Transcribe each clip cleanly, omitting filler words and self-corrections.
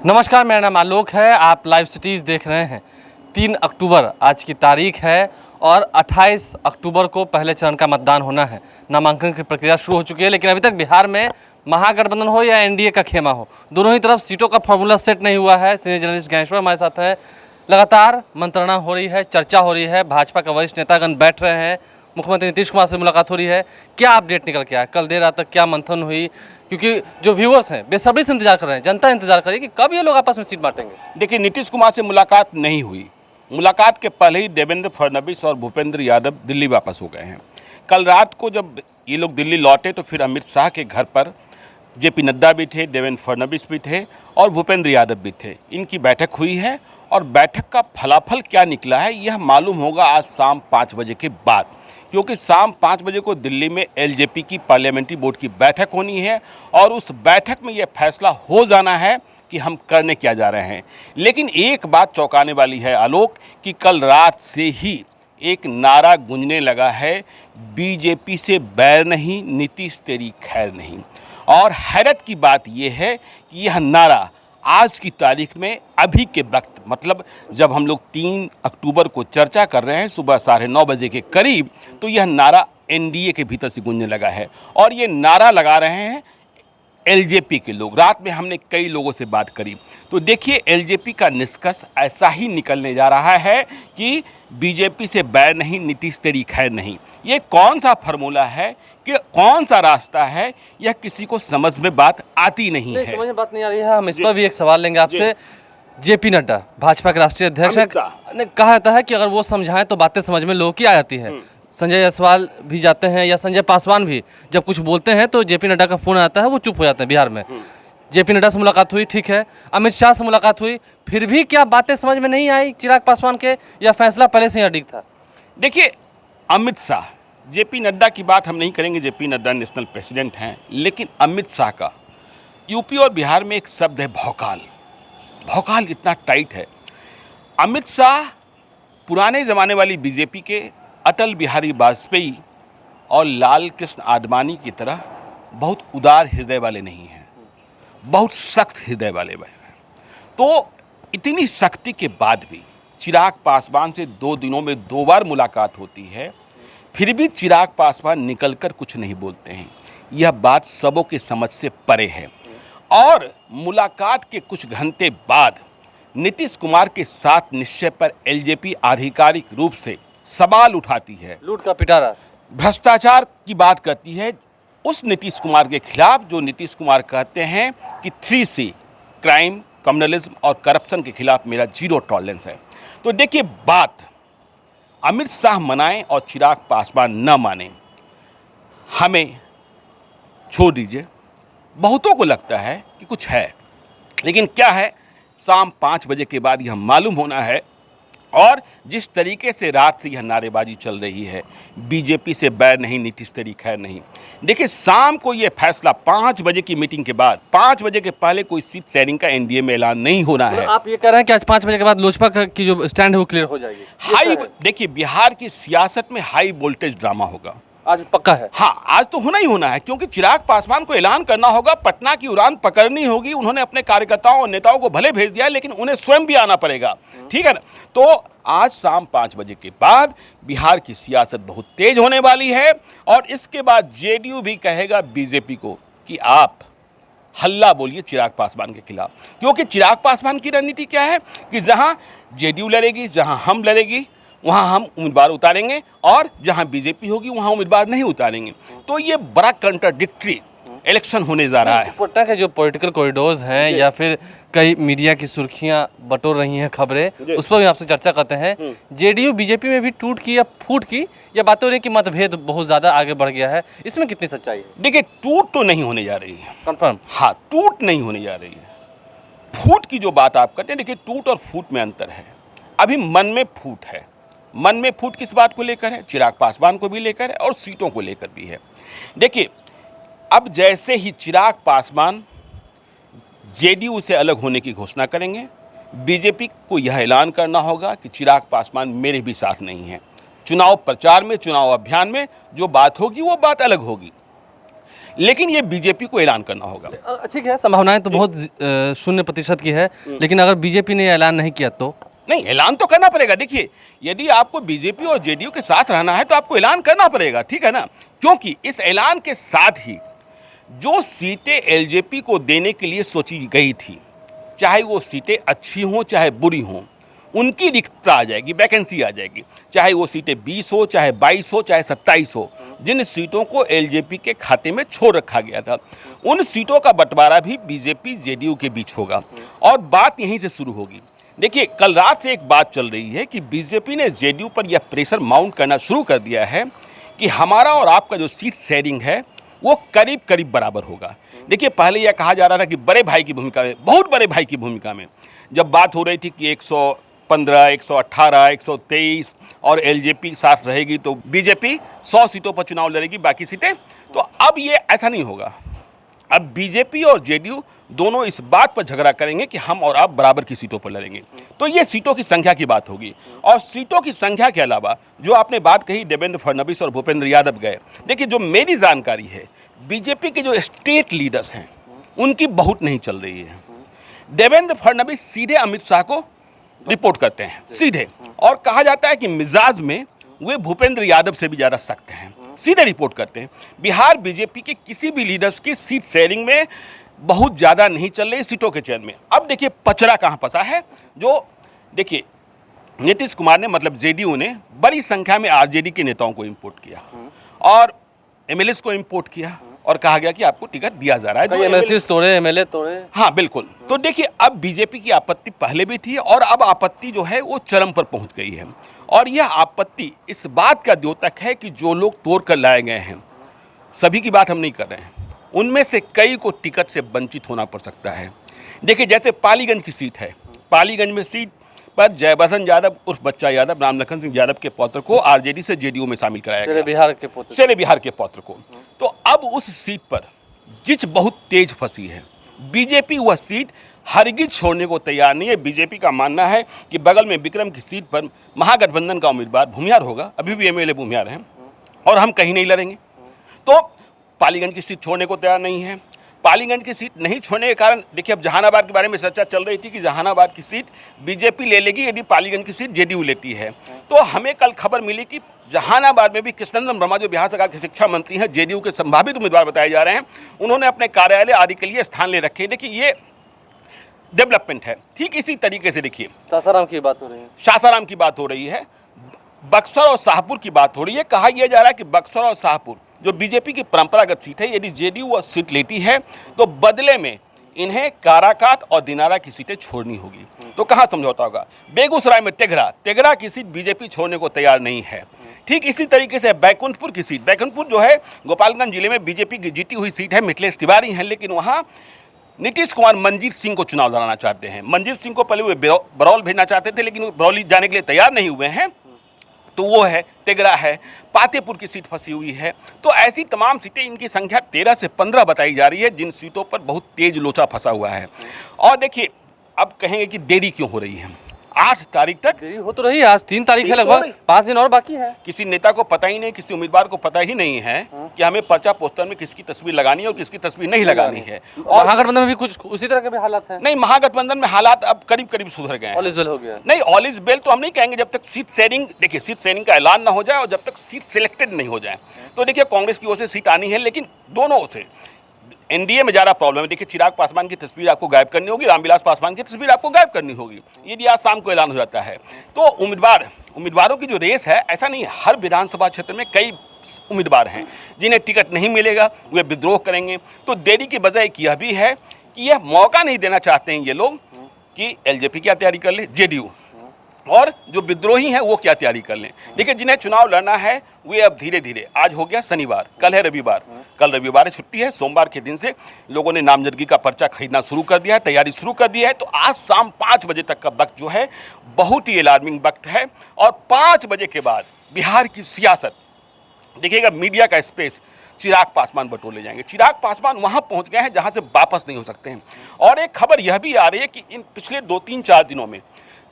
नमस्कार, मेरा नाम आलोक है। आप लाइव सिटीज़ देख रहे हैं। 3 अक्टूबर आज की तारीख है और 28 अक्टूबर को पहले चरण का मतदान होना है। नामांकन की प्रक्रिया शुरू हो चुकी है, लेकिन अभी तक बिहार में महागठबंधन हो या एनडीए का खेमा हो, दोनों ही तरफ सीटों का फॉर्मूला सेट नहीं हुआ है। सीनियर जर्नलिस्ट ज्ञानेश्वर हमारे साथ हैं। लगातार मंत्रणा हो रही है, चर्चा हो रही है, भाजपा के वरिष्ठ नेतागण बैठ रहे हैं, मुख्यमंत्री नीतीश कुमार से मुलाकात हो रही है। क्या अपडेट निकल के आया? कल देर रात तक क्या मंथन हुई? क्योंकि जो व्यूअर्स हैं बेसब्री से इंतजार कर रहे हैं, जनता इंतजार कर रही है कि कब ये लोग आपस में सीट बांटेंगे। देखिए, नीतीश कुमार से मुलाकात नहीं हुई। मुलाकात के पहले ही देवेंद्र फडणवीस और भूपेंद्र यादव दिल्ली वापस हो गए हैं। कल रात को जब ये लोग दिल्ली लौटे तो फिर अमित शाह के घर पर जेपी नड्डा भी थे, देवेंद्र फडणवीस भी थे और भूपेंद्र यादव भी थे। इनकी बैठक हुई है और बैठक का फलाफल क्या निकला है यह मालूम होगा आज शाम 5 बजे के बाद, क्योंकि शाम 5 बजे को दिल्ली में एलजेपी की पार्लियामेंट्री बोर्ड की बैठक होनी है और उस बैठक में यह फैसला हो जाना है कि हम करने क्या जा रहे हैं। लेकिन एक बात चौंकाने वाली है आलोक, कि कल रात से ही एक नारा गूंजने लगा है, बीजेपी से बैर नहीं, नीतीश तेरी खैर नहीं। और हैरत की बात यह है कि यह नारा आज की तारीख में अभी के वक्त, मतलब जब हम लोग 3 अक्टूबर को चर्चा कर रहे हैं सुबह 9:30 बजे के करीब, तो यह नारा एनडीए के भीतर से गूंजने लगा है। और ये नारा लगा रहे हैं एलजेपी के लोग। रात में हमने कई लोगों से बात करी तो देखिए, एलजेपी का निष्कर्ष ऐसा ही निकलने जा रहा है कि बीजेपी से बैर नहीं, नीतीश तेरी खैर नहीं। ये कौन सा फार्मूला है, कि कौन सा रास्ता है, यह किसी को समझ में बात आती नहीं है। समझ में बात नहीं आ रही है। हम इस पर भी एक सवाल लेंगे आपसे। जेपी नड्डा भाजपा के राष्ट्रीय अध्यक्ष ने कहा जाता है कि अगर वो समझाएं तो बातें समझ में लोगों की आ जाती है। संजय जायसवाल भी जाते हैं या संजय पासवान भी जब कुछ बोलते हैं तो जेपी नड्डा का फोन आता है, वो चुप हो जाते हैं। बिहार में जेपी नड्डा से मुलाकात हुई, ठीक है, अमित शाह से मुलाकात हुई, फिर भी क्या बातें समझ में नहीं आई चिराग पासवान के, या फैसला पहले से ही अडिग था? देखिए, अमित शाह, जेपी नड्डा की बात हम नहीं करेंगे, जेपी नड्डा नेशनल प्रेसिडेंट हैं, लेकिन अमित शाह का यूपी और बिहार में एक शब्द है भौकाल। भौकाल इतना टाइट है। अमित शाह पुराने ज़माने वाली बीजेपी के अटल बिहारी वाजपेयी और लाल कृष्ण आडवाणी की तरह बहुत उदार हृदय वाले नहीं हैं, बहुत सख्त हृदय वाले हैं। तो इतनी सख्ती के बाद भी चिराग पासवान से 2 दिनों में 2 बार मुलाकात होती है, फिर भी चिराग पासवान निकलकर कुछ नहीं बोलते हैं। यह बात सबों के समझ से परे है। और मुलाकात के कुछ घंटे बाद नीतीश कुमार के साथ निश्चय पर एलजेपी आधिकारिक रूप से सवाल उठाती है, लूट का पिटारा, भ्रष्टाचार की बात करती है उस नीतीश कुमार के खिलाफ जो नीतीश कुमार कहते हैं कि 3C, क्राइम, कम्युनलिज्म और करप्शन के खिलाफ मेरा 0 टॉलरेंस है। तो देखिए, बात अमित शाह मनाएं और चिराग पासवान न माने, हमें छोड़ दीजिए। बहुतों को लगता है कि कुछ है, लेकिन क्या है, शाम 5 बजे के बाद यह मालूम होना है। और जिस तरीके से रात से यह नारेबाजी चल रही है, बीजेपी से बैर नहीं, नीतीश तेरी खैर नहीं, देखिए शाम को यह फैसला 5 बजे की मीटिंग के बाद, 5 बजे के पहले कोई सीट शेयरिंग का एनडीए में ऐलान नहीं होना है। आप ये कह रहे हैं कि आज 5 बजे के बाद लोजपा की जो स्टैंड है वो क्लियर हो जाएगी? देखिए, बिहार की सियासत में हाई वोल्टेज ड्रामा होगा आज, पक्का है। हाँ, आज तो होना ही होना है, क्योंकि चिराग पासवान को ऐलान करना होगा, पटना की उड़ान पकड़नी होगी। उन्होंने अपने कार्यकर्ताओं और नेताओं को भले भेज दिया, लेकिन उन्हें स्वयं भी आना पड़ेगा, ठीक है ना। तो आज शाम 5 बजे के बाद बिहार की सियासत बहुत तेज होने वाली है और इसके बाद जेडीयू भी कहेगा बीजेपी को कि आप हल्ला बोलिए चिराग पासवान के खिलाफ। क्योंकि चिराग पासवान की रणनीति क्या है कि जहां जेडीयू लड़ेगी, जहां हम लड़ेगी, वहां हम उम्मीदवार उतारेंगे और जहां बीजेपी होगी वहां उम्मीदवार नहीं उतारेंगे। तो ये बड़ा कंट्राडिक्टरी इलेक्शन होने जा रहा है। पटना के जो पॉलिटिकल कॉरिडोर्स हैं या फिर कई मीडिया की सुर्खियां बटोर रही हैं खबरें, उस पर भी आपसे चर्चा करते हैं। जेडीयू बीजेपी में भी टूट की या फूट की, या बातें हो रही कि मतभेद बहुत ज़्यादा आगे बढ़ गया है, इसमें कितनी सच्चाई है? देखिए, टूट तो नहीं होने जा रही है, कंफर्म। हाँ, टूट नहीं होने जा रही है। फूट की जो बात आप करते हैं, देखिए टूट और फूट में अंतर है। अभी मन में फूट है। मन में फूट किस बात को लेकर है? चिराग पासवान को भी लेकर है और सीटों को लेकर भी है। देखिए, अब जैसे ही चिराग पासवान जेडीयू से अलग होने की घोषणा करेंगे, बीजेपी को यह ऐलान करना होगा कि चिराग पासवान मेरे भी साथ नहीं है। चुनाव प्रचार में, चुनाव अभियान में जो बात होगी वो बात अलग होगी। लेकिन ये बीजेपी को ऐलान करना होगा। ठीक है, संभावनाएं तो बहुत 0% की है, लेकिन अगर बीजेपी ने ऐलान नहीं किया तो? नहीं, ऐलान तो करना पड़ेगा। देखिए, यदि आपको बीजेपी और जेडीयू के साथ रहना है तो आपको ऐलान करना पड़ेगा, ठीक है ना, क्योंकि इस ऐलान के साथ ही जो सीटें एलजेपी को देने के लिए सोची गई थी, चाहे वो सीटें अच्छी हों चाहे बुरी हों, उनकी रिक्तता आ जाएगी, वैकेंसी आ जाएगी। चाहे वो सीटें 20 हो, चाहे 22 हो, चाहे 27 हो, जिन सीटों को एलजेपी के खाते में छोड़ रखा गया था, उन सीटों का बंटवारा भी बीजेपी जेडीयू के बीच होगा और बात यहीं से शुरू होगी। देखिए, कल रात से एक बात चल रही है कि बीजेपी ने जेडीयू पर यह प्रेशर माउंट करना शुरू कर दिया है कि हमारा और आपका जो सीट शेयरिंग है वो करीब करीब बराबर होगा। देखिए, पहले यह कहा जा रहा था कि बड़े भाई की भूमिका में, बहुत बड़े भाई की भूमिका में, जब बात हो रही थी कि 115, 118, 123 और एलजेपी साथ रहेगी तो बीजेपी 100 सीटों पर चुनाव लड़ेगी, बाकी सीटें। तो अब ये ऐसा नहीं होगा। अब बीजेपी और जेडीयू दोनों इस बात पर झगड़ा करेंगे कि हम और आप बराबर की सीटों पर लड़ेंगे। तो ये सीटों की संख्या की बात होगी। और सीटों की संख्या के अलावा जो आपने बात कही, देवेंद्र फडणवीस और भूपेंद्र यादव गए। देखिए, जो मेरी जानकारी है, बीजेपी के जो स्टेट लीडर्स हैं उनकी बहुत नहीं चल रही है। देवेंद्र फडणवीस सीधे अमित शाह को रिपोर्ट करते हैं, सीधे, और कहा जाता है कि मिजाज में वे भूपेंद्र यादव से भी ज़्यादा सख्त हैं, सीधे रिपोर्ट करते हैं। बिहार बीजेपी के किसी भी लीडर्स की सीट शेयरिंग में बहुत ज़्यादा नहीं चल रही सीटों के चयन में। अब देखिए पचड़ा कहाँ फंसा है। जो देखिए, नीतीश कुमार ने, मतलब जेडीयू ने बड़ी संख्या में आरजेडी के नेताओं को इम्पोर्ट किया और एमएलएस को इम्पोर्ट किया और कहा गया कि आपको टिकट दिया जा रहा है। एमएलसी तोड़े, एमएलए तोड़े। हाँ बिल्कुल। तो देखिए, अब बीजेपी की आपत्ति पहले भी थी और अब आपत्ति जो है वो चरम पर पहुंच गई है। और यह आपत्ति इस बात का द्योतक है कि जो लोग तोड़ कर लाए गए हैं, सभी की बात हम नहीं कर रहे हैं, उनमें से कई को टिकट से वंचित होना पड़ सकता है। देखिए, जैसे पालीगंज की सीट है, पालीगंज में सीट पर जयवर्धन यादव उर्फ बच्चा यादव, रामलखन सिंह यादव के पौत्र को आरजेडी से जेडीयू में शामिल कराया गया, शेरे बिहार के पौत्र को। तो अब उस सीट पर जिच बहुत तेज फंसी है। बीजेपी वह सीट हरगिज छोड़ने को तैयार नहीं है। बीजेपी का मानना है कि बगल में विक्रम की सीट पर महागठबंधन का उम्मीदवार भूमियार होगा, अभी भी एमएलए भूमियार हैं, और हम कहीं नहीं लड़ेंगे। तो पालीगंज की सीट छोड़ने को तैयार नहीं है। पालीगंज की सीट नहीं छोड़ने के कारण, देखिए, अब जहानाबाद के बारे में चर्चा चल रही थी कि जहानाबाद की सीट बीजेपी ले लेगी यदि पालीगंज की सीट जेडीयू लेती है। तो हमें कल खबर मिली कि जहानाबाद में भी कृष्णनंदन वर्मा, जो बिहार सरकार के शिक्षा मंत्री हैं, जेडीयू के संभावित उम्मीदवार बताए जा रहे हैं, उन्होंने अपने कार्यालय आदि के लिए स्थान ले रखे। देखिए, ये डेवलपमेंट है। ठीक इसी तरीके से देखिए, सासाराम की बात हो रही है, सासाराम की बात हो रही है, बक्सर और शाहपुर की बात हो रही है। कहा यह जा रहा है कि बक्सर और शाहपुर जो बीजेपी की परंपरागत सीट है, यदि जेडीयू वह सीट लेती है तो बदले में इन्हें काराकाट और दिनारा की सीटें छोड़नी होगी। तो कहाँ समझौता होगा? बेगूसराय में तेघरा की सीट बीजेपी छोड़ने को तैयार नहीं है। ठीक इसी तरीके से बैकुंठपुर की सीट, बैकुंठपुर जो है गोपालगंज जिले में बीजेपी की जीती हुई सीट है, मिथिलेश तिवारी हैं, लेकिन वहाँ नीतीश कुमार मंजीत सिंह को चुनाव लड़ाना चाहते हैं। मंजीत सिंह को पहले वे बरौल भेजना चाहते थे, लेकिन वो बरौली जाने के लिए तैयार नहीं हुए हैं। तो वो है, तेघरा है, पातेपुर की सीट फंसी हुई है। तो ऐसी तमाम सीटें, इनकी संख्या 13 से 15 बताई जा रही है, जिन सीटों पर बहुत तेज लोचा फंसा हुआ है। और देखिए, अब कहेंगे कि देरी क्यों हो रही है? 8 तारीख तक देरी हो तो रही है, आज 3 तारीख है, लगभग 5 दिन और बाकी है। किसी नेता को पता ही नहीं, किसी उम्मीदवार को पता ही नहीं है कि हमें पर्चा पोस्टर में किसकी तस्वीर लगानी है और किसकी तस्वीर नहीं लगानी है। और महागठबंधन में भी कुछ उसी तरह के भी हालात हैं। नहीं, महागठबंधन में हालात अब करीब करीब सुधर गए हैं। ऑल इज वेल हो गया। नहीं, ऑल इज वेल तो हम नहीं कहेंगे जब तक सीट शेयरिंग, देखिए, सीट शेयरिंग का ऐलान ना हो जाए और जब तक सीट सिलेक्टेड नहीं हो जाए। तो देखिए, कांग्रेस की ओर से सीट आनी है, लेकिन दोनों से एनडीए में ज़्यादा प्रॉब्लम है। देखिए, चिराग पासवान की तस्वीर आपको गायब करनी होगी, रामविलास पासवान की तस्वीर आपको गायब करनी होगी, यदि आज शाम को ऐलान हो जाता है। तो उम्मीदवारों की जो रेस है, ऐसा नहीं है, हर विधानसभा क्षेत्र में कई उम्मीदवार हैं जिन्हें टिकट नहीं मिलेगा, वे विद्रोह करेंगे। तो देरी की वजह एक यह भी है कि यह मौका नहीं देना चाहते हैं ये लोग कि एलजेपी क्या तैयारी कर ले, जेडीयू, और जो विद्रोही हैं वो क्या तैयारी कर लें। देखिए, जिन्हें चुनाव लड़ना है वे अब धीरे धीरे, आज हो गया शनिवार, कल है रविवार, कल रविवार है, छुट्टी है, सोमवार के दिन से लोगों ने नामजदगी का पर्चा खरीदना शुरू कर दिया है, तैयारी शुरू कर दी है। तो आज शाम 5 बजे तक का वक्त जो है बहुत ही अलार्मिंग वक्त है। और 5 बजे के बाद बिहार की सियासत, देखिएगा, मीडिया का स्पेस चिराग पासवान बटोर जाएंगे। चिराग पासवान वहां पहुंच गए हैं जहां से वापस नहीं हो सकते हैं। और एक खबर यह भी आ रही है कि इन पिछले 2-3-4 दिनों में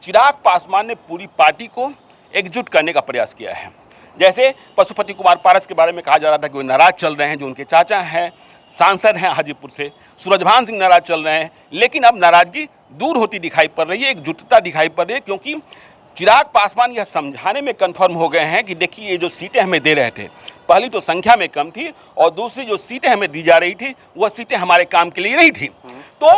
चिराग पासवान ने पूरी पार्टी को एकजुट करने का प्रयास किया है। जैसे पशुपति कुमार पारस के बारे में कहा जा रहा था कि वो नाराज चल रहे हैं, जो उनके चाचा हैं, सांसद हैं हाजीपुर से, सूरजभान सिंह नाराज चल रहे हैं, लेकिन अब नाराजगी दूर होती दिखाई पड़ रही है, एकजुटता दिखाई पड़ रही है, क्योंकि चिराग पासवान यह समझाने में कन्फर्म हो गए हैं कि देखिए ये जो सीटें हमें दे रहे थे, पहली तो संख्या में कम थी और दूसरी जो सीटें हमें दी जा रही थी वह सीटें हमारे काम के लिए नहीं थी। तो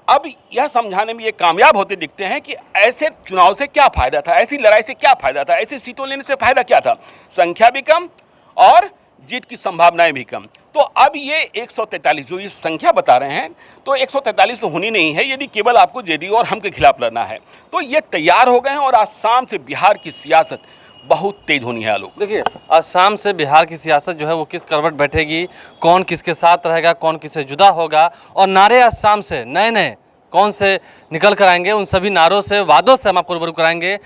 अब यह समझाने में ये कामयाब होते दिखते हैं कि ऐसे चुनाव से क्या फ़ायदा था, ऐसी लड़ाई से क्या फ़ायदा था, ऐसी सीटों लेने से फ़ायदा क्या था, संख्या भी कम और जीत की संभावनाएं भी कम। तो अब ये 143 जो ये संख्या बता रहे हैं, तो 143 तो होनी नहीं है यदि केवल आपको जेडीयू और हम के खिलाफ लड़ना है। तो ये तैयार हो गए हैं और आसाम से बिहार की सियासत बहुत तेज होनी है आलोक। देखिए, असम से बिहार की सियासत जो है वो किस करवट बैठेगी, कौन किसके साथ रहेगा, कौन किससे जुदा होगा, और नारे असम से नए नए कौन से निकल कर आएंगे, उन सभी नारों से, वादों से हम आपको रूबरू कराएंगे।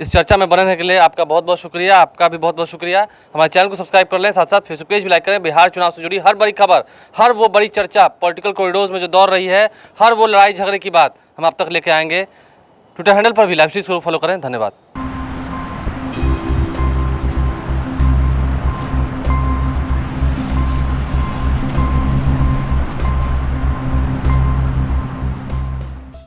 इस चर्चा में बने रहने के लिए आपका बहुत बहुत शुक्रिया, आपका भी बहुत बहुत शुक्रिया। हमारे चैनल को सब्सक्राइब कर लें, साथ साथ फेसबुक पेज भी लाइक करें। बिहार चुनाव से जुड़ी हर बड़ी खबर, हर वो बड़ी चर्चा पॉलिटिकल कॉरिडोर्स में जो दौड़ रही है, हर वो लड़ाई झगड़े की बात हम आप तक लेके आएंगे। ट्विटर हैंडल पर भी लाइव स्ट्रीम को फॉलो करें। धन्यवाद।